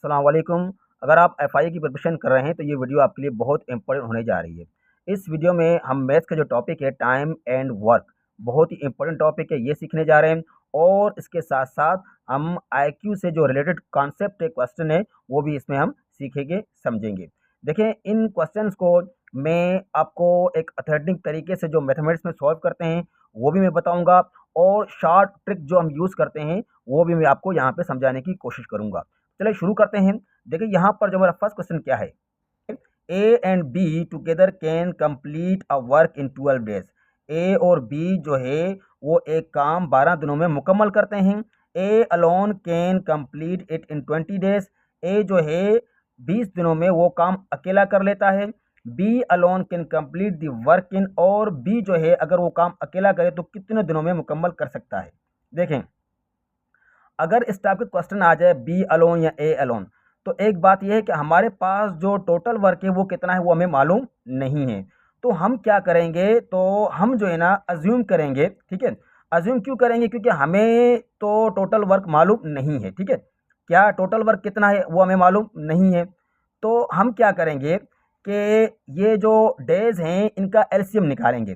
अस्सलाम वालेकुम। अगर आप एफआई की प्रिपरेशन कर रहे हैं तो ये वीडियो आपके लिए बहुत इंपॉर्टेंट होने जा रही है। इस वीडियो में हम मैथ्स का जो टॉपिक है टाइम एंड वर्क, बहुत ही इंपॉर्टेंट टॉपिक है, ये सीखने जा रहे हैं। और इसके साथ-साथ हम आईक्यू से जो रिलेटेड कॉन्सेप्ट है, क्वेश्चन है, वो भी इसमें हम सीखेंगे, समझेंगे। देखें, इन क्वेश्चंस को मैं आपको एक अथेंटिक तरीके से जो मैथमेटिक्स में सॉल्व करते हैं, वो भी मैं बताऊँगा और शॉर्ट ट्रिक जो हम यूज़ करते हैं, वो भी मैं आपको यहाँ पे समझाने की कोशिश करूँगा। चलिए शुरू करते हैं। देखिए यहाँ पर जो हमारा फर्स्ट क्वेश्चन क्या है, A and B together can complete a work in 12 days. A और बी जो है वो एक काम 12 दिनों में मुकम्मल करते हैं। A alone can complete it in 20 days. A जो है 20 दिनों में वो काम अकेला कर लेता है। B alone can complete the work in, और बी जो है अगर वो काम अकेला करे तो कितने दिनों में मुकम्मल कर सकता है। देखें, अगर इस टाइप के क्वेश्चन आ जाए बी अलोन या ए अलोन, तो एक बात यह है कि हमारे पास जो टोटल वर्क है वो कितना है वो हमें मालूम नहीं है। तो हम क्या करेंगे, तो हम जो है ना अज्यूम करेंगे, ठीक है। अज्यूम क्यों करेंगे, क्योंकि हमें तो टोटल वर्क मालूम नहीं है, ठीक है। क्या टोटल वर्क कितना है वो हमें मालूम नहीं है। तो हम क्या करेंगे कि ये जो डेज हैं इनका एलसीएम निकालेंगे,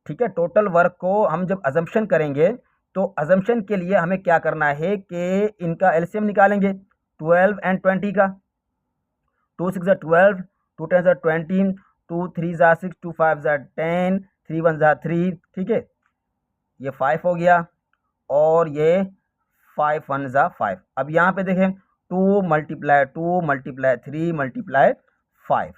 ठीक है। टोटल वर्क को हम जब अजम्पशन करेंगे तो अजम्पशन के लिए हमें क्या करना है कि इनका एलसीएम निकालेंगे 12 एंड 20 का। 2 6 12, 2 10 20, 2 3 6, 2 5 10, 3 1 3, ठीक है। ये 5 हो गया और ये 5 1 5। अब यहाँ पे देखें 2 मल्टीप्लाई 2 मल्टीप्लाई 3 मल्टीप्लाई 5,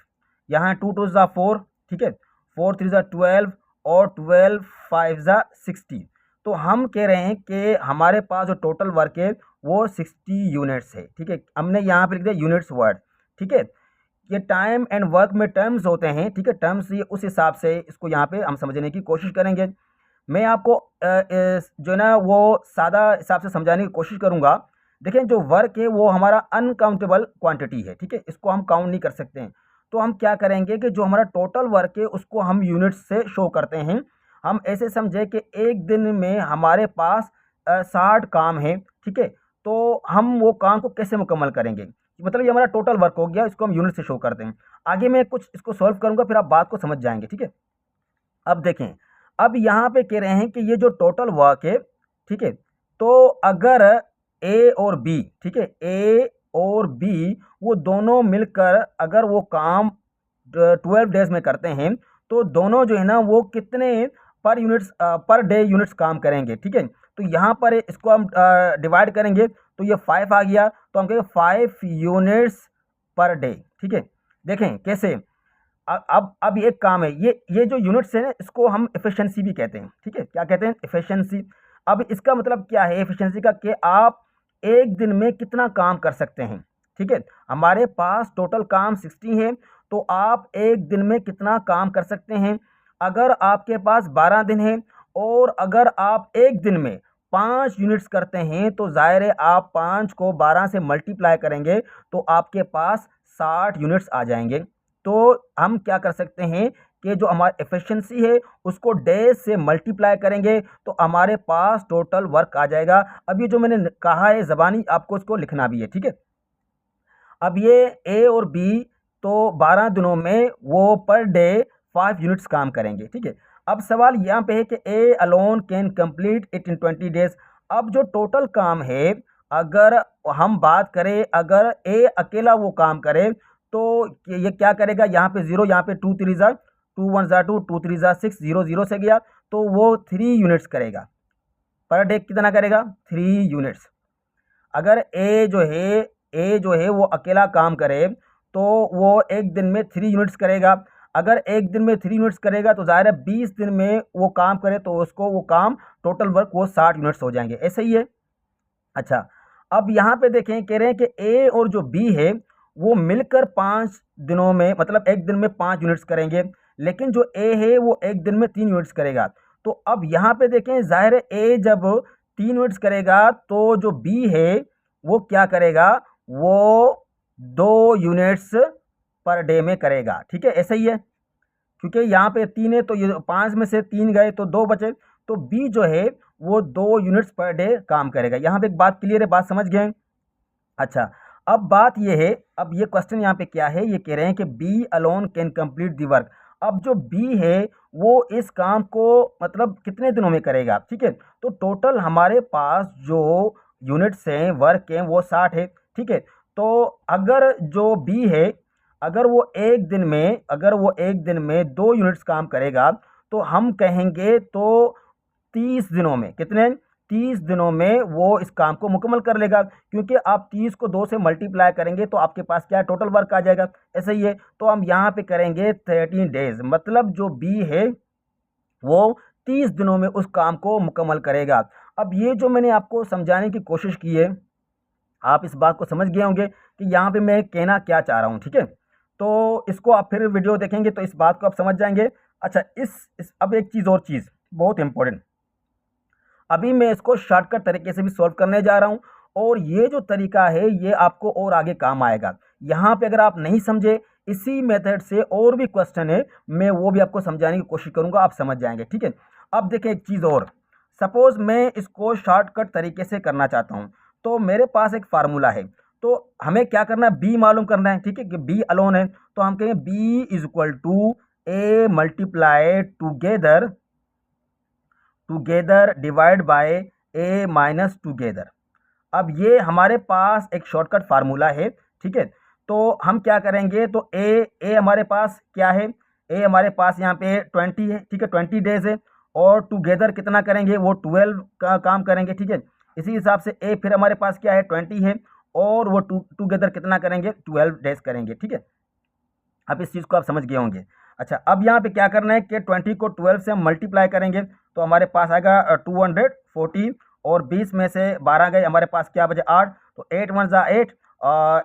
यहाँ 2 2 4, ठीक है। 4 3 12 और 12 5 60। तो हम कह रहे हैं कि हमारे पास जो टोटल वर्क है वो 60 यूनिट्स है, ठीक है। हमने यहाँ पे लिख दिया यूनिट्स वर्ड, ठीक है। ये टाइम एंड वर्क में टर्म्स होते हैं, ठीक है। टर्म्स ये उस हिसाब से इसको यहाँ पे हम समझने की कोशिश करेंगे। मैं आपको जो है ना वो सादा हिसाब से समझाने की कोशिश करूँगा। देखें, जो वर्क है वो हमारा अनकाउंटेबल क्वांटिटी है, ठीक है। इसको हम काउंट नहीं कर सकते हैं। तो हम क्या करेंगे कि जो हमारा टोटल वर्क है उसको हम यूनिट्स से शो करते हैं। हम ऐसे समझे कि एक दिन में हमारे पास 60 काम है, ठीक है। तो हम वो काम को कैसे मुकम्मल करेंगे, मतलब ये हमारा टोटल वर्क हो गया, इसको हम यूनिट से शो करते हैं। आगे मैं कुछ इसको सॉल्व करूँगा, फिर आप बात को समझ जाएंगे, ठीक है। अब देखें, अब यहाँ पे कह रहे हैं कि ये जो टोटल वर्क है, ठीक है, तो अगर ए और बी, ठीक है, ए और बी वो दोनों मिलकर अगर वो काम 12 डेज में करते हैं तो दोनों जो है ना वो कितने पर यूनिट्स पर डे यूनिट्स काम करेंगे, ठीक है। तो यहाँ पर इसको हम डिवाइड करेंगे तो ये 5 आ गया, तो हम कहेंगे 5 यूनिट्स पर डे, ठीक है। देखें कैसे, अब एक काम है, ये जो यूनिट्स है ना इसको हम एफिशिएंसी भी कहते हैं, ठीक है। क्या कहते हैं, एफिशिएंसी। अब इसका मतलब क्या है एफिशिएंसी का, कि आप एक दिन में कितना काम कर सकते हैं, ठीक है। हमारे पास टोटल काम 60 है, तो आप एक दिन में कितना काम कर सकते हैं। अगर आपके पास 12 दिन है और अगर आप एक दिन में 5 यूनिट्स करते हैं तो जाहिर है आप 5 को 12 से मल्टीप्लाई करेंगे तो आपके पास 60 यूनिट्स आ जाएंगे। तो हम क्या कर सकते हैं कि जो हमारी एफिशिएंसी है उसको डेज से मल्टीप्लाई करेंगे तो हमारे पास टोटल वर्क आ जाएगा। अब ये जो मैंने कहा है ज़बानी, आपको इसको लिखना भी है, ठीक है। अब ये ए और बी तो 12 दिनों में वो पर डे 5 यूनिट्स काम करेंगे, ठीक है। अब सवाल यहाँ पे है कि ए alone can complete it in 20 days. अब जो टोटल काम है, अगर हम बात करें, अगर ए अकेला वो काम करे तो ये क्या करेगा, यहाँ पे 0, यहाँ पे 2 3 2 1 2, 2 3 6, 0 0 से गया तो वो 3 यूनिट्स करेगा। पर डे कितना करेगा, 3 यूनिट्स। अगर ए जो है वो अकेला काम करे तो वो एक दिन में 3 यूनिट्स करेगा। अगर एक दिन में 3 यूनिट्स करेगा तो ज़ाहिर है 20 दिन में वो काम करे तो उसको वो काम टोटल वर्क वो 60 यूनिट्स हो जाएंगे, ऐसे ही है। अच्छा, अब यहाँ पे देखें, कह रहे हैं कि ए और जो बी है वो मिलकर 5 दिनों में, मतलब एक दिन में 5 यूनिट्स करेंगे, लेकिन जो ए है वो एक दिन में 3 यूनिट्स करेगा। तो अब यहाँ पे देखें, ज़ाहिर है ए जब 3 यूनिट्स करेगा तो जो बी है वो क्या करेगा, वो 2 यूनिट्स पर डे में करेगा, ठीक है, ऐसा ही है। क्योंकि यहाँ पे 3 है तो ये 5 में से 3 गए तो 2 बचे, तो बी जो है वो 2 यूनिट्स पर डे काम करेगा। यहाँ पे एक बात क्लियर है, बात समझ गए। अच्छा, अब बात ये है, अब ये क्वेश्चन यहाँ पे क्या है, ये कह रहे हैं कि B alone can complete the work. अब जो बी है वो इस काम को मतलब कितने दिनों में करेगा, ठीक है। तो टोटल हमारे पास जो यूनिट्स हैं, वर्क हैं, वो 60 है, ठीक है। तो अगर जो बी है, अगर वो एक दिन में 2 यूनिट्स काम करेगा, तो हम कहेंगे तो 30 दिनों में, कितने, 30 दिनों में वो इस काम को मुकम्मल कर लेगा, क्योंकि आप 30 को 2 से मल्टीप्लाई करेंगे तो आपके पास क्या टोटल वर्क आ जाएगा। ऐसे ही है, तो हम यहाँ पे करेंगे 13 डेज, मतलब जो बी है वो 30 दिनों में उस काम को मुकम्मल करेगा। अब ये जो मैंने आपको समझाने की कोशिश की है, आप इस बात को समझ गए होंगे कि यहाँ पे मैं कहना क्या चाह रहा हूँ, ठीक है। तो इसको आप फिर वीडियो देखेंगे तो इस बात को आप समझ जाएंगे। अच्छा, इस अब एक चीज़ और चीज़ बहुत इंपॉर्टेंट, अभी मैं इसको शॉर्टकट तरीके से भी सॉल्व करने जा रहा हूँ, और ये जो तरीका है ये आपको और आगे काम आएगा। यहाँ पे अगर आप नहीं समझे, इसी मेथड से और भी क्वेश्चन है, मैं वो भी आपको समझाने की कोशिश करूँगा, आप समझ जाएंगे, ठीक है। अब देखें एक चीज़ और, सपोज मैं इसको शॉर्टकट तरीके से करना चाहता हूँ, तो मेरे पास एक फार्मूला है, तो हमें क्या करना है, बी मालूम करना है, ठीक है, कि बी अलोन है, तो हम कहेंगे B is equal to A multiply together divide by A minus together. अब ये हमारे पास एक शॉर्टकट फार्मूला है, ठीक है। तो हम क्या करेंगे, तो ए हमारे पास क्या है, ए हमारे पास यहाँ पे 20 है, ठीक है, 20 डेज है, और टुगेदर कितना करेंगे, वो 12 का काम करेंगे, ठीक है। इसी हिसाब से ए फिर हमारे पास क्या है, 20 है, और वो टुगेदर कितना करेंगे, 12 डेज करेंगे, ठीक है। अब इस चीज़ को आप समझ गए होंगे। अच्छा, अब यहाँ पे क्या करना है कि 20 को 12 से हम मल्टीप्लाई करेंगे, तो हमारे पास आएगा 240, और 20 में से 12 गए, हमारे पास क्या बचे, 8, तो 8 1 ज़ा 8,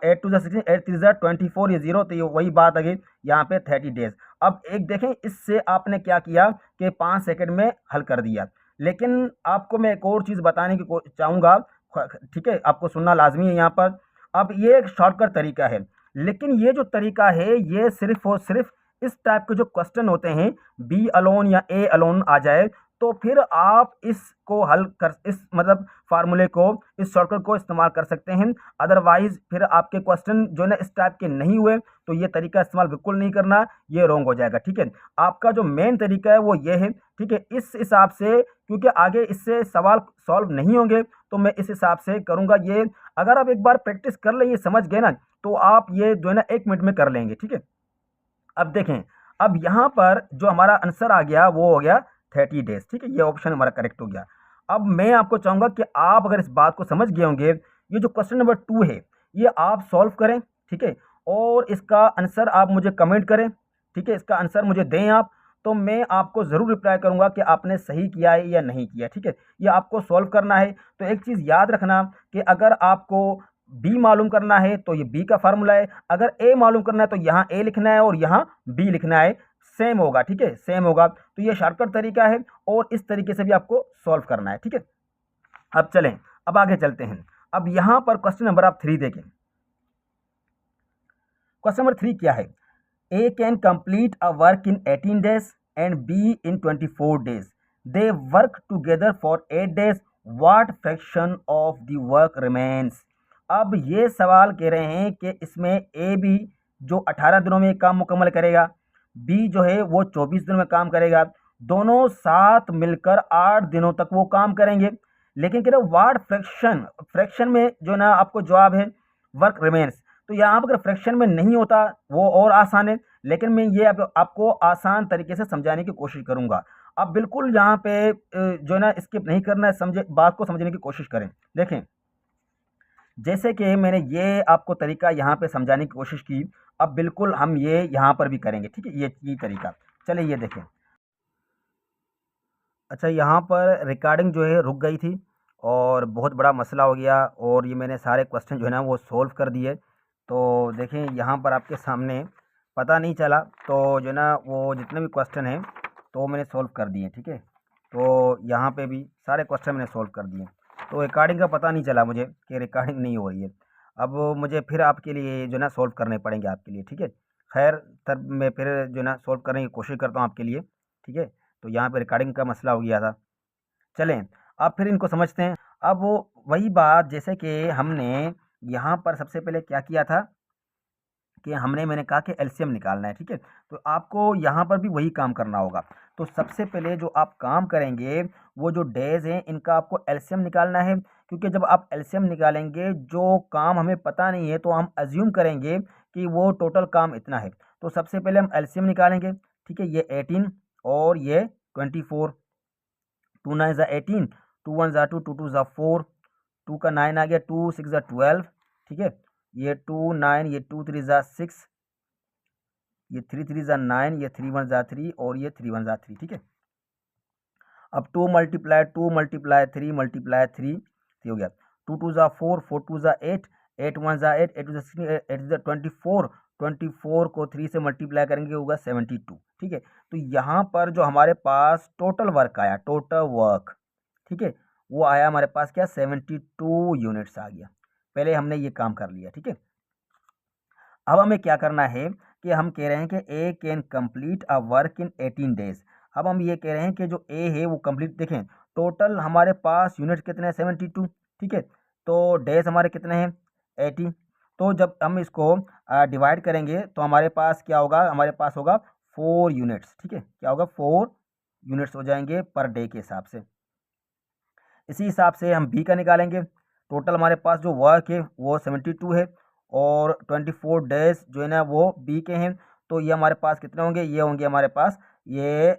8 2 ज़ा 16, 8 3 ज़ा 24, ये 0, तो ये वही बात आ गई यहाँ पे 30 डेज। अब एक देखें, इससे आपने क्या किया कि 5 सेकंड में हल कर दिया, लेकिन आपको मैं एक और चीज़ बताने की चाहूँगा, ठीक है, आपको सुनना लाजमी है यहाँ पर। अब ये एक शॉर्टकट तरीका है, लेकिन ये जो तरीका है ये सिर्फ और सिर्फ इस टाइप के जो क्वेश्चन होते हैं, बी अलोन या ए अलोन आ जाए, तो फिर आप इसको हल कर, इस मतलब फार्मूले को, इस शॉर्टकट को इस्तेमाल कर सकते हैं। अदरवाइज फिर आपके क्वेश्चन जो है ना इस टाइप के नहीं हुए, तो ये तरीका इस्तेमाल बिल्कुल नहीं करना, ये रॉन्ग हो जाएगा, ठीक है। आपका जो मेन तरीका है वो ये है, ठीक है। इस हिसाब से, क्योंकि आगे इससे सवाल सॉल्व नहीं होंगे, तो मैं इस हिसाब से करूँगा। ये अगर आप एक बार प्रैक्टिस कर लें, ये समझ गए ना, तो आप ये जो है ना 1 मिनट में कर लेंगे, ठीक है। अब देखें, अब यहाँ पर जो हमारा आंसर आ गया वो हो गया 30 डेज, ठीक है, ये ऑप्शन हमारा करेक्ट हो गया। अब मैं आपको चाहूँगा कि आप अगर इस बात को समझ गए होंगे, ये जो क्वेश्चन नंबर 2 है ये आप सॉल्व करें, ठीक है, और इसका आंसर आप मुझे कमेंट करें, ठीक है, इसका आंसर मुझे दें आप, तो मैं आपको ज़रूर रिप्लाई करूँगा कि आपने सही किया है या नहीं किया, ठीक है। ये आपको सॉल्व करना है, तो एक चीज़ याद रखना कि अगर आपको बी मालूम करना है तो ये बी का फार्मूला है, अगर ए मालूम करना है तो यहाँ ए लिखना है और यहाँ बी लिखना है, सेम होगा, ठीक है, सेम होगा। तो ये शॉर्टकट तरीका है, और इस तरीके से भी आपको सॉल्व करना है, ठीक है। अब चलें, अब आगे चलते हैं। अब यहाँ पर क्वेश्चन नंबर आप 3 देखें। क्वेश्चन नंबर 3 क्या है, A can complete a work in 18 days and B in 24 days, they work together for 8 days, what fraction of the work remains. अब ये सवाल कह रहे हैं कि इसमें ए बी जो 18 दिनों में काम मुकम्मल करेगा, बी जो है वो 24 दिनों में काम करेगा, दोनों साथ मिलकर 8 दिनों तक वो काम करेंगे। लेकिन कह रहे व्हाट फ्रैक्शन, फ्रैक्शन में जो ना आपको जवाब है वर्क रिमेन्स, तो यहाँ पर अगर फ्रैक्शन में नहीं होता वो और आसान है, लेकिन मैं ये आपको आसान तरीके से समझाने की कोशिश करूँगा। आप बिल्कुल यहाँ पे जो है ना स्किप नहीं करना है, समझे, बात को समझने की कोशिश करें। देखें, जैसे कि मैंने ये आपको तरीका यहाँ पे समझाने की कोशिश की, अब बिल्कुल हम ये यहाँ पर भी करेंगे, ठीक है, ये तरीका। चलिए ये देखें। अच्छा, यहाँ पर रिकॉर्डिंग जो है रुक गई थी, और बहुत बड़ा मसला हो गया, और ये मैंने सारे क्वेश्चन जो है ना वो सॉल्व कर दिए। तो देखें यहाँ पर आपके सामने पता नहीं चला, तो जो है ना वो जितने भी क्वेश्चन हैं तो मैंने सॉल्व कर दिए, ठीक है। तो यहाँ पे भी सारे क्वेश्चन मैंने सॉल्व कर दिए, तो रिकॉर्डिंग का पता नहीं चला मुझे कि रिकॉर्डिंग नहीं हो रही है। अब मुझे फिर आपके लिए जो है ना सॉल्व करने पड़ेंगे आपके लिए, ठीक है। खैर, तब मैं फिर जो है ना सॉल्व करने की कोशिश करता हूँ आपके लिए, ठीक है। तो यहाँ पे रिकॉर्डिंग का मसला हो गया था। चलें, अब फिर इनको समझते हैं। अब वो वही बात, जैसे कि हमने यहाँ पर सबसे पहले क्या किया था कि मैंने कहा कि एलसीएम निकालना है, ठीक है। तो आपको यहाँ पर भी वही काम करना होगा। तो सबसे पहले जो आप काम करेंगे वो जो डेज हैं इनका आपको एलसीएम निकालना है, क्योंकि जब आप एलसीएम निकालेंगे जो काम हमें पता नहीं है तो हम अज्यूम करेंगे कि वो टोटल काम इतना है। तो सबसे पहले हम एलसीएम निकालेंगे, ठीक है। ये 18 और ये 24, 2 9 ज़ा 18, 2 1 ज़ा 2, 2 2 ज़ा 4, 2 का 9 आ गया, 2 6 ज़ा 12, ठीक है। ये 2 9, ये 2 3 ज़ा 6, ये 3 3 ज़ा 9, ये 3 1 ज़ा 3 और ये 3 1 ज़ा 3, ठीक है। अब 2 मल्टीप्लाई 2 मल्टीप्लाई 3 मल्टीप्लाई 3 हो गया। 2 2 ज़ा 4, 4 2 ज़ा 8, 8 1 ज़ा 8, 8 2 ज़ा 16, 8 ज़ा 24, 24 को 3 से मल्टीप्लाई करेंगे होगा 72, ठीक है। तो यहाँ पर जो हमारे पास टोटल वर्क आया, टोटल वर्क, ठीक है, वो आया हमारे पास क्या 72 यूनिट्स आ गया। पहले हमने ये काम कर लिया, ठीक है। अब हमें क्या करना है कि हम कह रहे हैं कि A can complete a work in 18 days. अब हम ये कह रहे हैं कि जो ए है वो कंप्लीट, देखें टोटल हमारे पास यूनिट कितने हैं 72, ठीक है। तो डेज हमारे कितने हैं 80। तो जब हम इसको डिवाइड करेंगे तो हमारे पास क्या होगा, हमारे पास होगा 4 यूनिट्स, ठीक है। क्या होगा 4 यूनिट्स हो जाएंगे पर डे के हिसाब से। इसी हिसाब से हम बी का निकालेंगे। टोटल हमारे पास जो वर्क है वो 72 है और 24 डेज जो है ना वो बी के हैं। तो ये हमारे पास कितने होंगे, ये होंगे हमारे पास ये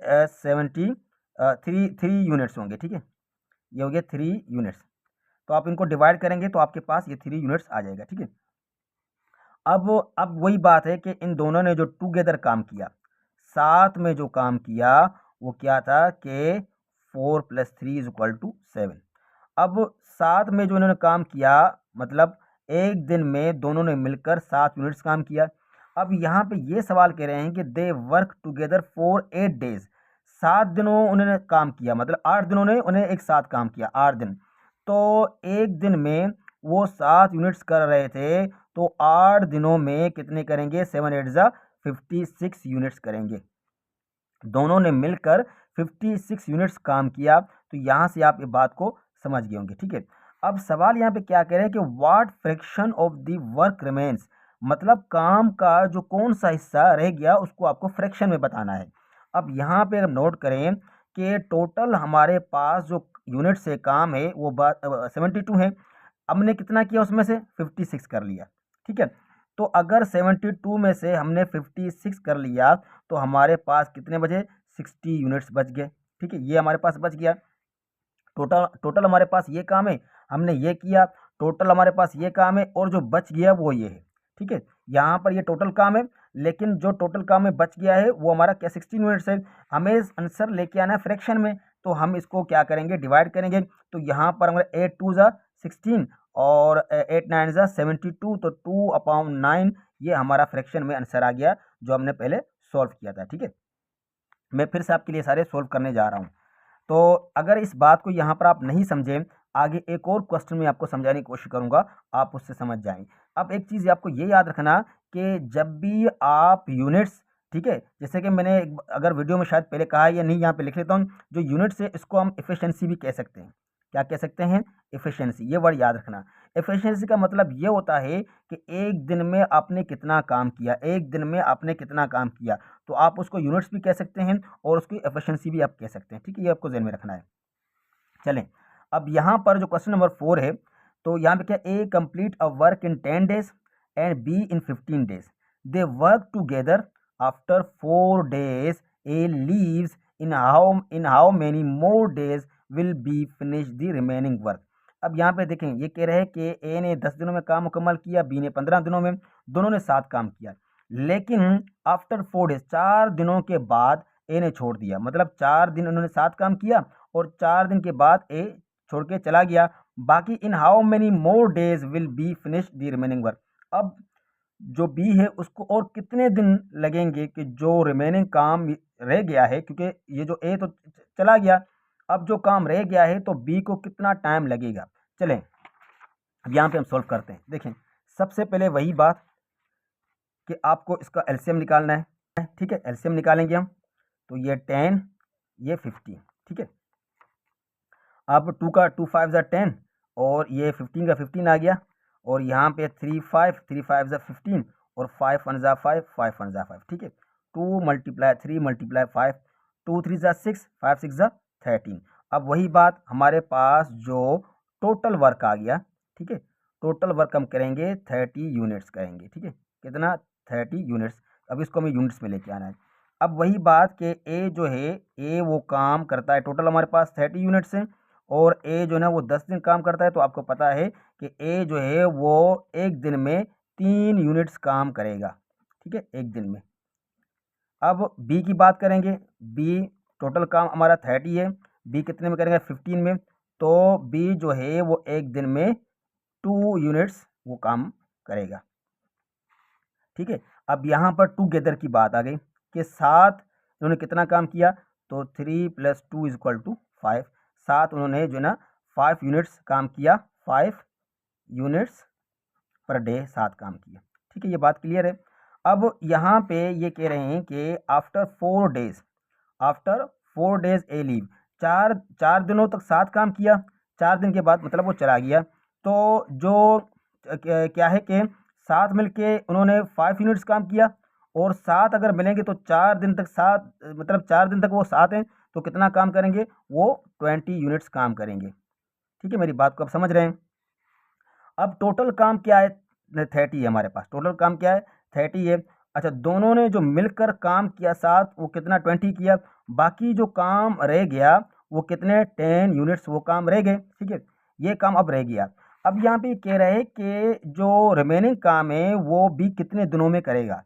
3 यूनिट्स होंगे, ठीक है। ये हो गए 3 यूनिट्स। तो आप इनको डिवाइड करेंगे तो आपके पास ये 3 यूनिट्स आ जाएगा, ठीक है। अब वही बात है कि इन दोनों ने जो टुगेदर काम किया, साथ में जो काम किया वो क्या था कि 4 + 3 = 7। अब साथ में जो इन्होंने काम किया मतलब एक दिन में दोनों ने मिलकर 7 यूनिट्स काम किया। अब यहाँ पे ये सवाल कह रहे हैं कि दे वर्क टुगेदर फॉर 8 डेज। 7 दिनों उन्होंने काम किया, मतलब 8 दिनों ने उन्हें एक साथ काम किया, 8 दिन। तो एक दिन में वो 7 यूनिट्स कर रहे थे, तो 8 दिनों में कितने करेंगे, 7 8 ज़ा 56 यूनिट्स करेंगे। दोनों ने मिलकर 56 यूनिट्स काम किया। तो यहाँ से आप ये बात को समझ गए होंगे, ठीक है। अब सवाल यहाँ पे क्या कह रहे हैं कि what fraction of the work remains, मतलब काम का जो कौन सा हिस्सा रह गया उसको आपको फ्रैक्शन में बताना है। अब यहाँ पे अगर नोट करें कि टोटल हमारे पास जो यूनिट से काम है वो 72 है। हमने कितना किया उसमें से 56 कर लिया, ठीक है। तो अगर 72 में से हमने 56 कर लिया तो हमारे पास कितने बचे, 60 यूनिट्स बच गए, ठीक है। ये हमारे पास बच गया। टोटल टोटल हमारे पास ये काम है, हमने ये किया, टोटल हमारे पास ये काम है और जो बच गया वो ये है, ठीक है। यहाँ पर ये टोटल काम है, लेकिन जो टोटल काम में बच गया है वो हमारा क्या 16 यूनिट्स है। हमें आंसर लेके आना है फ्रैक्शन में, तो हम इसको क्या करेंगे, डिवाइड करेंगे। तो यहाँ पर हमारे 8 2 ज़ा 16 और 8 9 ज़ा 72, तो 2/9 ये हमारा फ्रैक्शन में आंसर आ गया जो हमने पहले सॉल्व किया था, ठीक है। मैं फिर से आपके लिए सारे सॉल्व करने जा रहा हूँ। तो अगर इस बात को यहाँ पर आप नहीं समझें, आगे एक और क्वेश्चन में आपको समझाने की कोशिश करूँगा, आप उससे समझ जाएँ। अब एक चीज़ आपको ये याद रखना कि जब भी आप यूनिट्स, ठीक है, जैसे कि मैंने अगर वीडियो में शायद पहले कहा है या नहीं, यहाँ पे लिख लेता हूँ, जो यूनिट्स है इसको हम एफिशिएंसी भी कह सकते हैं। क्या कह सकते हैं, एफिशिएंसी, ये वर्ड याद रखना। एफिशिएंसी का मतलब ये होता है कि एक दिन में आपने कितना काम किया, एक दिन में आपने कितना काम किया। तो आप उसको यूनिट्स भी कह सकते हैं और उसकी एफिशिएंसी भी आप कह सकते हैं, ठीक है। ये आपको ज़हन में रखना है। चलें, अब यहाँ पर जो क्वेश्चन नंबर 4 है, तो यहाँ पे क्या, A complete a work in 10 days and B in 15 days. They work together after 4 days A leaves in how many more days will be finish the remaining work. अब यहाँ पे देखें, ये कह रहे हैं कि ए ने 10 दिनों में काम मुकम्मल किया, बी ने 15 दिनों में, दोनों ने 7 काम किया। लेकिन आफ्टर 4 डेज, 4 दिनों के बाद ए ने छोड़ दिया, मतलब 4 दिन उन्होंने 7 काम किया और 4 दिन के बाद ए छोड़ के चला गया। बाकी इन how many more days will be finish the remaining work. अब जो बी है उसको और कितने दिन लगेंगे कि जो रिमेनिंग काम रह गया है, क्योंकि ये जो ए तो चला गया, अब जो काम रह गया है तो बी को कितना टाइम लगेगा। चलें, अब यहाँ पे हम सॉल्व करते हैं। देखें, सबसे पहले वही बात कि आपको इसका एलसीएम निकालना है, ठीक है। एलसीएम निकालेंगे हम, तो ये 10, ये 15, ठीक है। अब 2 का 2 5 ज़ा 10 और ये 15 का 15 आ गया और यहाँ पे 3 5, 3 5 ज़ा 15 और 5 1 ज़ा 5, 5 1 ज़ा 5, ठीक है। 2 मल्टीप्लाई 3 मल्टीप्लाई 5, 2 3 ज़ा 6, 5 6 ज़ा 13। अब वही बात, हमारे पास जो टोटल वर्क आ गया, ठीक है, टोटल वर्क हम करेंगे 30 यूनिट्स करेंगे, ठीक है। कितना? 30 यूनिट्स। अब इसको हमें यूनिट्स में लेके आना है। अब वही बात कि ए जो है, ए वो काम करता है, टोटल हमारे पास 30 यूनिट्स हैं और ए जो है ना वो 10 दिन काम करता है। तो आपको पता है कि ए जो है वो एक दिन में 3 यूनिट्स काम करेगा, ठीक है, एक दिन में। अब बी की बात करेंगे। बी टोटल काम हमारा 30 है, बी कितने में करेंगे? 15 में। तो बी जो है वो एक दिन में 2 यूनिट्स वो काम करेगा, ठीक है। अब यहाँ पर टूगेदर की बात आ गई कि साथ इन्होंने कितना काम किया, तो 3 + 2 = 5। साथ उन्होंने जो है ना 5 यूनिट्स काम किया, 5 यूनिट्स पर डे साथ काम किया, ठीक है। ये बात क्लियर है। अब यहाँ पे ये कह रहे हैं कि आफ्टर 4 डेज, आफ्टर 4 डेज ए लीव, चार दिनों तक साथ काम किया, 4 दिन के बाद मतलब वो चला गया। तो जो क्या है कि साथ मिलके उन्होंने 5 यूनिट्स काम किया और साथ अगर मिलेंगे तो 4 दिन तक साथ, मतलब 4 दिन तक वो साथ हैं, तो कितना काम करेंगे? वो 20 यूनिट्स काम करेंगे, ठीक है। मेरी बात को आप समझ रहे हैं। अब टोटल काम क्या है? 30 है हमारे पास, टोटल काम क्या है? 30 है। अच्छा, दोनों ने जो मिलकर काम किया साथ, वो कितना? 20 किया। बाकी जो काम रह गया वो कितने? 10 यूनिट्स वो काम रह गए, ठीक है। ये काम अब रह गया। अब यहाँ पे कह रहे हैं कि जो रिमेनिंग काम है वो बी कितने दिनों में करेगा।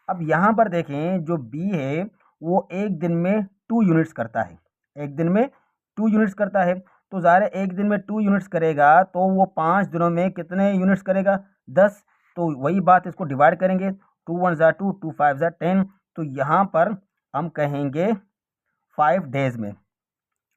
अब यहाँ पर देखें, जो बी है वो एक दिन में 2 यूनिट्स करता है, एक दिन में 2 यूनिट्स करता है। तो ज़ाहिर है एक दिन में 2 यूनिट्स करेगा तो वो 5 दिनों में कितने यूनिट्स करेगा? 10। तो वही बात, इसको डिवाइड करेंगे, 2 1 ज़ा 2, 2 5 ज़ा 10। तो यहाँ पर हम कहेंगे 5 डेज में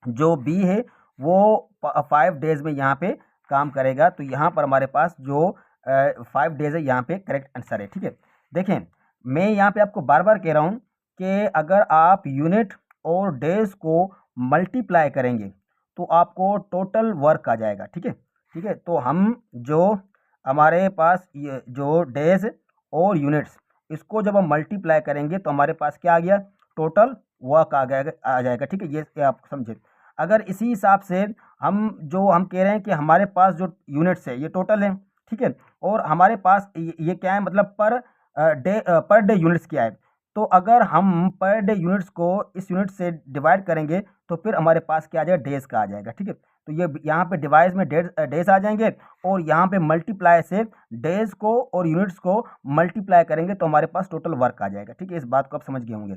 जो बी है वो 5 डेज में यहाँ पे काम करेगा। तो यहाँ पर हमारे पास जो 5 डेज है, यहाँ पे करेक्ट आंसर है, ठीक है। देखें, मैं यहाँ पे आपको बार बार कह रहा हूँ कि अगर आप यूनिट और डेज को मल्टीप्लाई करेंगे तो आपको टोटल वर्क आ जाएगा, ठीक है, ठीक है। तो हम जो हमारे पास ये जो डेज और यूनिट्स, इसको जब हम मल्टीप्लाई करेंगे तो हमारे पास क्या आ गया? टोटल वर्क आ जाएगा, ठीक है। ये आप समझे। अगर इसी हिसाब से हम कह रहे हैं कि हमारे पास जो यूनिट्स है ये टोटल है, ठीक है, और हमारे पास ये क्या है, मतलब पर डे यूनिट्स क्या है। तो अगर हम पर डे यूनिट्स को इस यूनिट से डिवाइड करेंगे तो फिर हमारे पास क्या आ जाएगा? डेज का आ जाएगा, ठीक है। तो ये यहाँ पे डिवाइड में डेज आ जाएंगे और यहाँ पे मल्टीप्लाई से डेज को और यूनिट्स को मल्टीप्लाई करेंगे तो हमारे पास टोटल वर्क आ जाएगा, ठीक है। इस बात को आप समझ गए होंगे।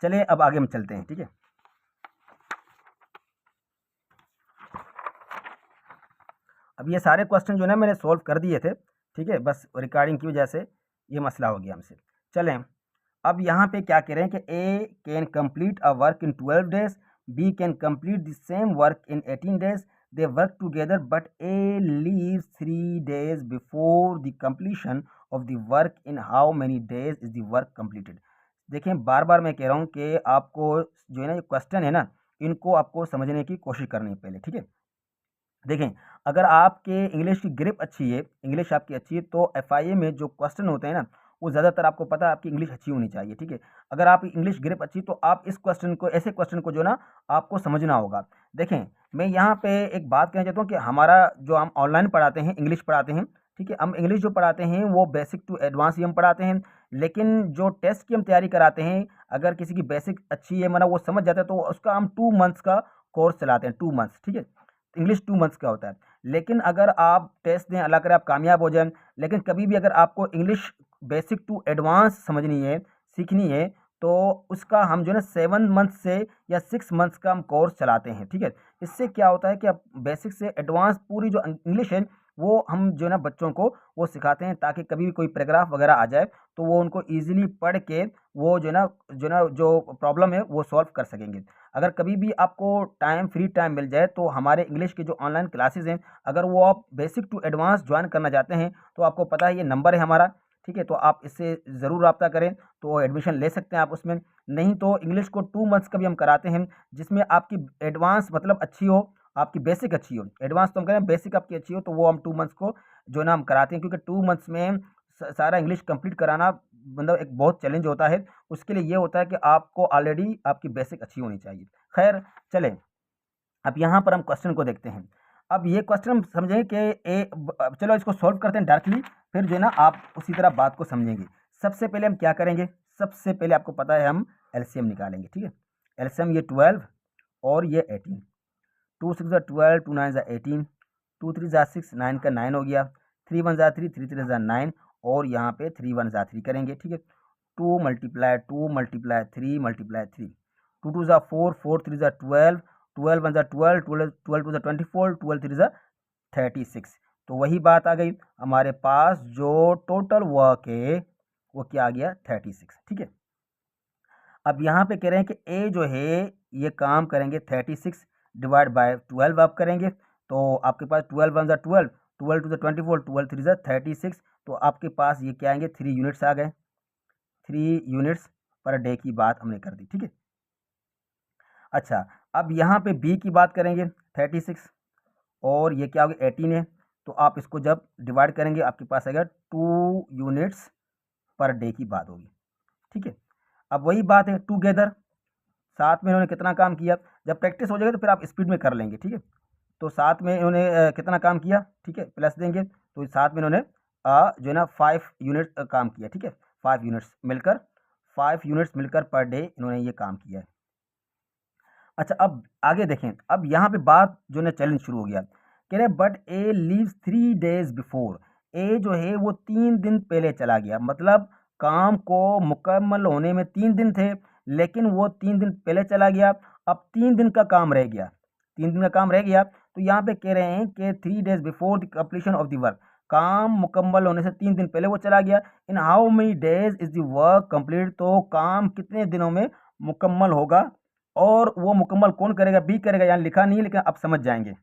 चलिए अब आगे हम चलते हैं, ठीक है। अब ये सारे क्वेश्चन जो है ना मैंने सॉल्व कर दिए थे, ठीक है, बस रिकॉर्डिंग की वजह से ये मसला हो गया हमसे। चलें, अब यहाँ पे क्या कह रहे हैं कि A can complete a work in 12 days, B can complete the same work in 18 days, they work together but A leaves 3 days before the completion of the work, in how many days is the work completed. देखें, बार बार मैं कह रहा हूँ कि आपको जो है ना ये क्वेश्चन है ना, इनको आपको समझने की कोशिश करनी है पहले, ठीक है। देखें, अगर आपके इंग्लिश की ग्रिप अच्छी है, इंग्लिश आपकी अच्छी है, तो एफआईए में जो क्वेश्चन होते हैं ना, वो ज़्यादातर आपको पता है आपकी इंग्लिश अच्छी होनी चाहिए, ठीक है। अगर आप इंग्लिश ग्रिप अच्छी, तो आप इस क्वेश्चन को, ऐसे क्वेश्चन को जो ना आपको समझना होगा। देखें, मैं यहाँ पे एक बात कहना चाहता हूँ कि हमारा जो हम ऑनलाइन पढ़ाते हैं, इंग्लिश पढ़ाते हैं, ठीक है, हम इंग्लिश जो पढ़ाते हैं वो बेसिक टू एडवांस ही हम पढ़ाते हैं। लेकिन जो टेस्ट की हम तैयारी कराते हैं, अगर किसी की बेसिक अच्छी है, मतलब वो समझ जाता है, तो उसका हम 2 मंथ्स का कोर्स चलाते हैं, 2 मंथ्स, ठीक है। इंग्लिश 2 मंथ्स का होता है। लेकिन अगर आप टेस्ट दें, अल्लाह करे आप कामयाब हो जाएँ, लेकिन कभी भी अगर आपको इंग्लिश बेसिक टू एडवांस समझनी है, सीखनी है, तो उसका हम जो है ना 7 मंथ से या 6 मंथ्स का हम कोर्स चलाते हैं, ठीक है। इससे क्या होता है कि आप बेसिक से एडवांस पूरी जो इंग्लिश है वो हम जो है ना बच्चों को वो सिखाते हैं, ताकि कभी भी कोई पैराग्राफ वगैरह आ जाए तो वो उनको ईज़िली पढ़ के वो जो प्रॉब्लम है वो सॉल्व कर सकेंगे। अगर कभी भी आपको फ्री टाइम मिल जाए तो हमारे इंग्लिश के जो ऑनलाइन क्लासेस हैं, अगर वो आप बेसिक टू एडवांस ज्वाइन करना चाहते हैं, तो आपको पता है ये नंबर है हमारा, ठीक है। तो आप इससे ज़रूर रब्ता करें, तो एडमिशन ले सकते हैं आप उसमें। नहीं तो इंग्लिश को 2 मंथ्स का भी हम कराते हैं, जिसमें आपकी एडवांस मतलब अच्छी हो, आपकी बेसिक अच्छी हो, एडवांस तो हम करें बेसिक आपकी अच्छी हो, तो वो हम 2 मंथ्स को जो है ना हम कराते हैं, क्योंकि 2 मंथ्स में सारा इंग्लिश कंप्लीट कराना मतलब एक बहुत चैलेंज होता है। उसके लिए ये होता है कि आपको ऑलरेडी आपकी बेसिक अच्छी होनी चाहिए। खैर चलें, अब यहाँ पर हम क्वेश्चन को देखते हैं। अब ये क्वेश्चन हम समझेंगे कि चलो इसको सॉल्व करते हैं डायरेक्टली, फिर जो है ना आप उसी तरह बात को समझेंगे। सबसे पहले हम क्या करेंगे, सबसे पहले आपको पता है हम एलसीएम निकालेंगे, ठीक है। एलसीएम ये 12 और ये 18, 2 6 ज़ा 12, 2 9 ज़ा 18, 2 3 ज़ा 6, 9 का 9 हो गया, 3 1 ज़ा 3, 3 3 ज़ा 9, और यहाँ पे 3 1 ज़ा 3 करेंगे, ठीक है। 2 मल्टीप्लाई 2 मल्टीप्लाई 3 मल्टीप्लाई 3, 2 2 ज़ा 4, 4 3 ज़ा 12, 12 1 ज़ा 12, 12 12 2 ज़ा 24, 12 3 ज़ा 36। तो वही बात आ गई, हमारे पास जो टोटल वर्क है वो क्या आ गया, 36, ठीक है। अब यहाँ पे कह रहे हैं कि ए जो है ये काम करेंगे 36 डिवाइड बाय 12 आप करेंगे, तो आपके पास 12 1 ज़ा 12, 12 2 ज़ा 24, 12 3 ज़ा 36, तो आपके पास ये क्या आएंगे, 3 यूनिट्स आ गए। 3 यूनिट्स पर डे की बात हमने कर दी, ठीक है। अच्छा, अब यहाँ पे बी की बात करेंगे 36, और ये क्या होगा 18 है, तो आप इसको जब डिवाइड करेंगे आपके पास आएगा 2 यूनिट्स पर डे की बात होगी, ठीक है। अब वही बात है टुगेदर, साथ में इन्होंने कितना काम किया, जब प्रैक्टिस हो जाएगा तो फिर आप स्पीड में कर लेंगे, ठीक है। तो साथ में इन्होंने कितना काम किया, ठीक है, प्लस देंगे, तो साथ में इन्होंने जो है ना 5 यूनिट काम किया, ठीक है। 5 यूनिट्स मिलकर, 5 यूनिट्स मिलकर पर डे इन्होंने ये काम किया है। अच्छा, अब आगे देखें, अब यहाँ पे बात जो है चैलेंज शुरू हो गया, कह रहे but A leaves 3 days before, A जो है वो 3 दिन पहले चला गया, मतलब काम को मुकम्मल होने में 3 दिन थे, लेकिन वो 3 दिन पहले चला गया। अब 3 दिन का काम रह गया, 3 दिन का काम रह गया, तो यहाँ पे कह रहे हैं कि 3 days before the completion of the work, काम मुकम्मल होने से 3 दिन पहले वो चला गया। इन how many days is the work complete, तो काम कितने दिनों में मुकम्मल होगा, और वो मुकम्मल कौन करेगा, बी करेगा, यहाँ लिखा नहीं है लेकिन आप समझ जाएंगे,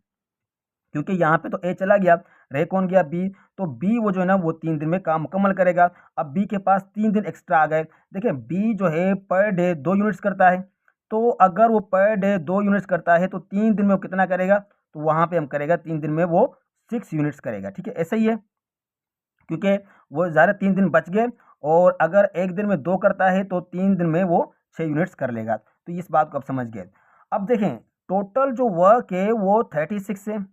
क्योंकि यहाँ पे तो ए चला गया, रह कौन गया, बी, तो बी वो जो है ना वो 3 दिन में काम मुकम्मल करेगा। अब बी के पास 3 दिन एक्स्ट्रा आ गए। देखिए बी जो है पर डे 2 यूनिट्स करता है, तो अगर वो पर डे 2 यूनिट्स करता है तो 3 दिन में वो कितना करेगा, तो वहाँ पे हम करेगा 3 दिन में वो 6 यूनिट्स करेगा, ठीक है। ऐसा ही है, क्योंकि वो ज़्यादा 3 दिन बच गए, और अगर एक दिन में 2 करता है तो 3 दिन में वो 6 यूनिट्स कर लेगा, तो इस बात को आप समझ गए। अब देखें टोटल जो वर्क है वो 36 है,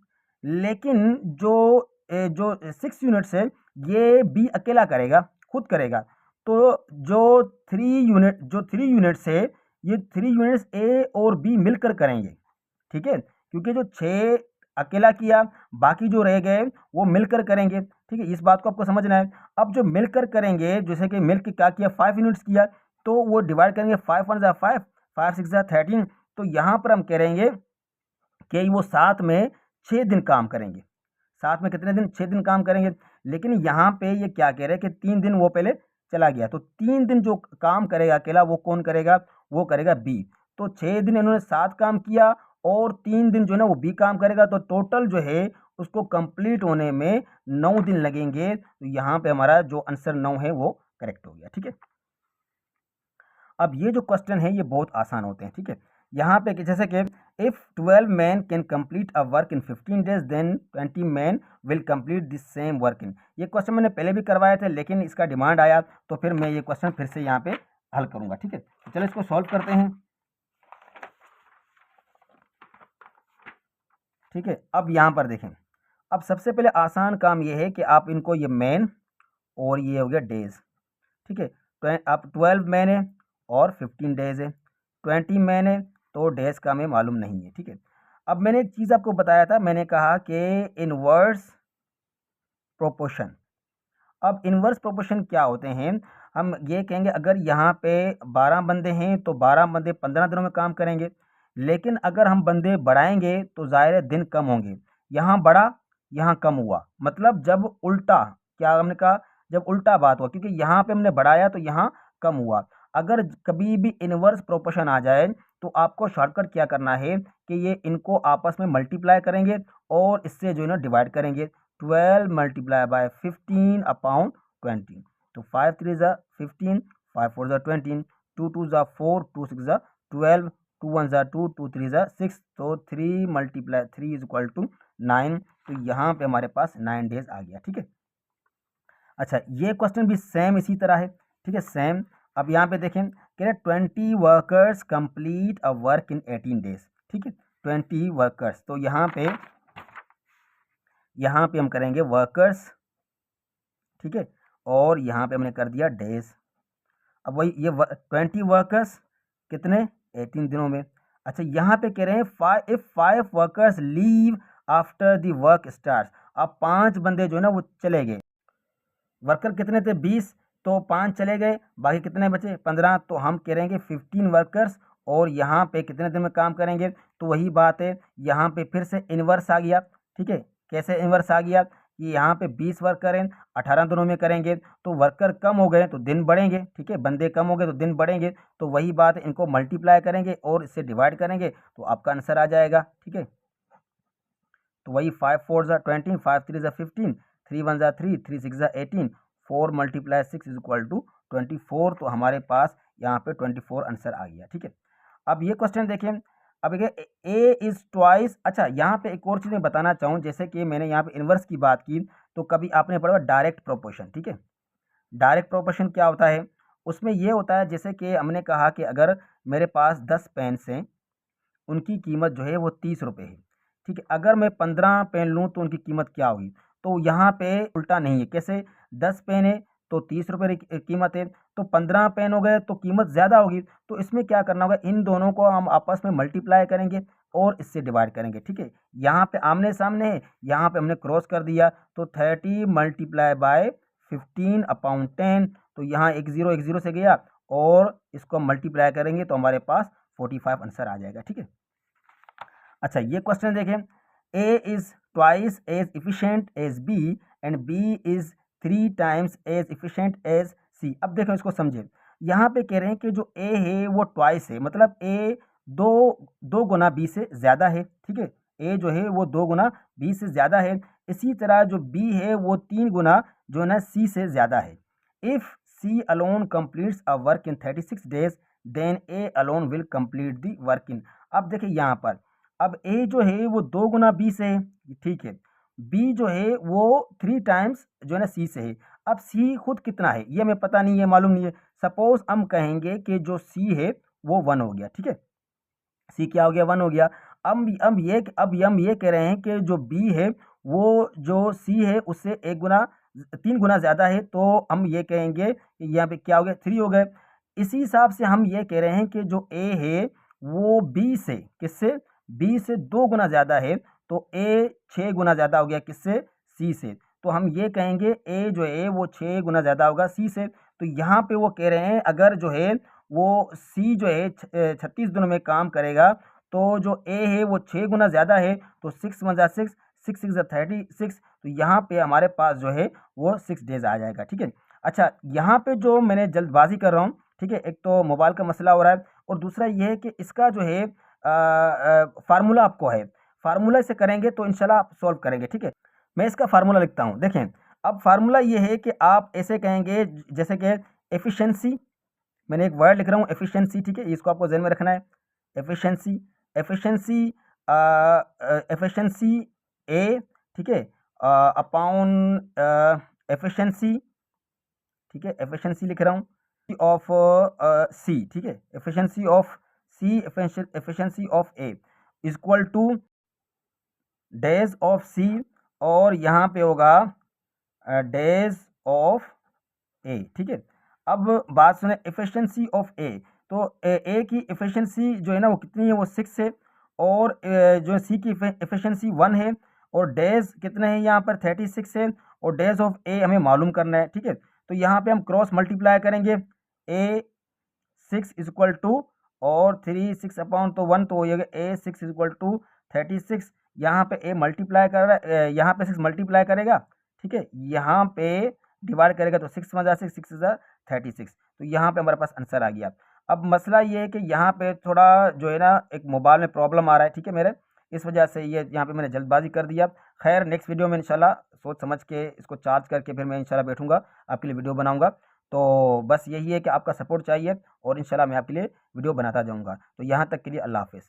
लेकिन जो 6 यूनिट्स है ये बी अकेला करेगा, खुद करेगा, तो जो 3 यूनिट्स है ये 3 यूनिट्स ए और बी मिलकर करेंगे, ठीक है, क्योंकि जो 6 अकेला किया, बाकी जो रह गए वो मिलकर करेंगे, ठीक है। इस बात को आपको समझना है। अब जो मिलकर करेंगे, जैसे कि मिलकर क्या किया, 5 यूनिट्स किया, तो वो डिवाइड करेंगे, 5 1 ज़ा 5, 5 6 ज़ा 13, तो यहाँ पर हम करेंगे कि वो साथ में 6 दिन काम करेंगे, साथ में कितने दिन, 6 दिन काम करेंगे। लेकिन यहाँ पे ये क्या कह रहे हैं कि 3 दिन वो पहले चला गया, तो 3 दिन जो काम करेगा अकेला वो कौन करेगा, वो करेगा बी। तो 6 दिन इन्होंने साथ काम किया, और 3 दिन जो है ना वो बी काम करेगा, तो टोटल जो है उसको कंप्लीट होने में 9 दिन लगेंगे। तो यहाँ पे हमारा जो आंसर 9 है वो करेक्ट हो गया, ठीक है। अब ये जो क्वेश्चन है ये बहुत आसान होते हैं, ठीक है। यहाँ पे जैसे कि if 12 man can complete a work in 15 days then 20 man will complete this same work in, ये क्वेश्चन मैंने पहले भी करवाए थे, लेकिन इसका डिमांड आया तो फिर मैं ये क्वेश्चन फिर से यहाँ पे हल करूँगा, ठीक है। तो चलो इसको सॉल्व करते हैं, ठीक है। अब यहाँ पर देखें, अब सबसे पहले आसान काम ये है कि आप इनको, ये मैन और ये हो गया डेज, ठीक है। तो आप 12 मैन है और 15 डेज है, 20 मैन है, तो डेज का हमें मालूम नहीं है, ठीक है। अब मैंने एक चीज़ आपको बताया था, मैंने कहा कि इनवर्स प्रोपोर्शन। अब इनवर्स प्रोपोर्शन क्या होते हैं, हम ये कहेंगे अगर यहाँ पे 12 बंदे हैं तो 12 बंदे 15 दिनों में काम करेंगे, लेकिन अगर हम बंदे बढ़ाएंगे तो ज़ाहिर है दिन कम होंगे, यहाँ बढ़ा यहाँ कम हुआ, मतलब जब उल्टा, क्या हमने कहा, जब उल्टा बात हुआ, क्योंकि यहाँ पे हमने बढ़ाया तो यहाँ कम हुआ। अगर कभी भी इनवर्स प्रोपोर्शन आ जाए तो आपको शॉर्टकट क्या करना है कि ये इनको आपस में मल्टीप्लाई करेंगे और इससे जो है ना डिवाइड करेंगे, 12 मल्टीप्लाई बाय 15 अपॉन 20, तो 5 3 ज़ा 15, 5 4 ज़ा 20, 2 2 ज़ा 4, 2 6 ज़ा 12, 2 1 ज़ा 2, 2 3 ज़ा 6, तो 3 मल्टीप्लाई 3 इज इक्वल टू 9। तो यहाँ पे हमारे पास 9 डेज आ गया। ठीक है, अच्छा ये क्वेश्चन भी सेम इसी तरह है। ठीक है, सेम। अब यहाँ पे देखें कह रहे 20 workers complete a work in 18 days. ठीक है, 20 वर्कर्स, तो यहाँ पे हम करेंगे वर्कर्स। ठीक है, और यहाँ पे हमने कर दिया डेज। अब वही ये 20 वर्कर्स कितने 18 दिनों में। अच्छा यहाँ पे कह रहे हैं if 5 workers leave after the work start. अब 5 बंदे जो है ना वो चले गए, वर्कर कितने थे 20, तो 5 चले गए, बाकी कितने बचे 15। तो हम करेंगे 15 वर्कर्स और यहाँ पे कितने दिन में काम करेंगे। तो वही बात है, यहाँ पे फिर से इन्वर्स आ गया। ठीक है, कैसे इन्वर्स आ गया कि यहाँ पे 20 वर्कर हैं, 18 दिनों में करेंगे, तो वर्कर कम हो गए तो दिन बढ़ेंगे। ठीक है, बंदे कम हो गए तो दिन बढ़ेंगे। तो वही बात है, इनको मल्टीप्लाई करेंगे और इससे डिवाइड करेंगे तो आपका आंसर आ जाएगा। ठीक है, तो वही 5 4 ज़ा 20, 5 3 ज़ा 15, 3 1 ज़ा 3, 3 6 ज़ा 18, 4 मल्टीप्लाई 6 इज इक्वल टू 24। तो हमारे पास यहाँ पे 24 आंसर आ गया। ठीक है, अब ये क्वेश्चन देखें। अब ए इज ट्वाइस। अच्छा यहाँ पे एक और चीज़ मैं बताना चाहूँ, जैसे कि मैंने यहाँ पे इन्वर्स की बात की, तो कभी आपने पढ़ा डायरेक्ट प्रोपोर्शन। ठीक है, डायरेक्ट प्रोपोर्शन क्या होता है, उसमें ये होता है जैसे कि हमने कहा कि अगर मेरे पास 10 पेन्स हैं, उनकी कीमत जो है वो 30 रुपये है। ठीक है, अगर मैं 15 पेन लूँ तो उनकी कीमत क्या होगी। तो यहाँ पे उल्टा नहीं है, कैसे 10 पेन है तो 30 रुपये कीमत है, तो 15 पेन हो गए तो कीमत ज़्यादा होगी। तो इसमें क्या करना होगा, इन दोनों को हम आपस में मल्टीप्लाई करेंगे और इससे डिवाइड करेंगे। ठीक है, यहाँ पे आमने सामने है, यहाँ पे हमने क्रॉस कर दिया, तो 30 मल्टीप्लाई बाय 15 अपॉन 10। तो यहाँ एक जीरो से गया और इसको मल्टीप्लाई करेंगे तो हमारे पास 45 आंसर आ जाएगा। ठीक है, अच्छा ये क्वेश्चन देखें, A is twice as efficient as B and B is 3 times as efficient as C. अब देखें इसको समझें, यहाँ पे कह रहे हैं कि जो ए है वो ट्वाइस है, मतलब ए दो गुना बी से ज़्यादा है। ठीक है, ए जो है वो 2 गुना बी से ज़्यादा है। इसी तरह जो बी है वो 3 गुना जो है ना सी से ज़्यादा है। If C alone completes a work in 36 days then A alone will complete the work in. अब देखिए यहाँ पर, अब ए जो है वो 2 गुना बी से है। ठीक है, बी जो है वो 3 टाइम्स जो है ना सी से है। अब सी खुद कितना है ये हमें पता नहीं है, मालूम नहीं है। सपोज हम कहेंगे कि जो सी है वो 1 हो गया। ठीक है, सी क्या हो गया 1 हो गया। अब हम ये कह रहे हैं कि जो बी है वो जो सी है उससे 3 गुना ज़्यादा है, तो हम ये कहेंगे कि यहाँ पे क्या हो गया 3 हो गए। इसी हिसाब से हम ये कह रहे हैं कि जो ए है वो बी से किससे, बी से 2 गुना ज़्यादा है, तो ए 6 गुना ज़्यादा हो गया किससे, सी से। तो हम ये कहेंगे ए जो है वो 6 गुना ज़्यादा होगा सी से। तो यहाँ पे वो कह रहे हैं अगर जो है वो सी जो है 36 दिनों में काम करेगा, तो जो ए है वो 6 गुना ज़्यादा है, तो 6 1 ज़ा 6, 6 6 ज़ा 36। तो यहाँ पे हमारे पास जो है वो 6 डेज आ जाएगा। ठीक है, अच्छा यहाँ पे जो मैंने जल्दबाजी कर रहा हूँ, ठीक है, एक तो मोबाइल का मसला हो रहा है और दूसरा ये है कि इसका जो है फार्मूला आपको है, फार्मूला से करेंगे तो इंशाल्लाह आप सॉल्व करेंगे। ठीक है, मैं इसका फार्मूला लिखता हूँ। देखें, अब फार्मूला ये है कि आप ऐसे कहेंगे जैसे कि एफिशिएंसी, मैंने एक वर्ड लिख रहा हूँ एफिशिएंसी। ठीक है, इसको आपको ध्यान में रखना है। एफिशिएंसी, एफिशिएंसी एफिशिएंसी ए, ठीक है, अपॉन एफिशिएंसी, ठीक है, एफिशिएंसी लिख रहा हूँ ऑफ सी। ठीक है, efficiency of C, efficiency of A equal to days of C, और यहाँ पे होगा डेज ऑफ ए। ठीक है, अब बात सुने एफिशिएंसी ऑफ ए, तो ए की एफिशिएंसी जो है ना वो कितनी है, वो 6 है, और जो सी की एफिशिएंसी 1 है, और डेज कितने हैं यहाँ पर 36 है, और डेज ऑफ ए हमें मालूम करना है। ठीक है, तो यहाँ पे हम क्रॉस मल्टीप्लाई करेंगे, ए 6 इज इक्वल टू और 3 6 अपॉन तो 1, तो हो जाएगा ए 6 इज इक्वल टू 36। यहाँ पे ए मल्टीप्लाई कर रहा है, यहाँ पे 6 मल्टीप्लाई करेगा। ठीक है, यहाँ पे डिवाइड करेगा तो 6 1 ज़ा 6, 6 ज़ा 36। तो यहाँ पे हमारे पास आंसर आ गया। अब मसला ये है कि यहाँ पे थोड़ा जो है ना एक मोबाइल में प्रॉब्लम आ रहा है। ठीक है, मेरे इस वजह से ये यहाँ पे मैंने जल्दबाजी कर दिया। खैर नेक्स्ट वीडियो में इंशाल्लाह सोच समझ के इसको चार्ज करके फिर मैं इंशाल्लाह बैठूंगा आपके लिए वीडियो बनाऊंगा। तो बस यही है कि आपका सपोर्ट चाहिए और इंशाल्लाह मैं आपके लिए वीडियो बनाता जाऊँगा। तो यहाँ तक के लिए अल्लाह हाफ़िज़।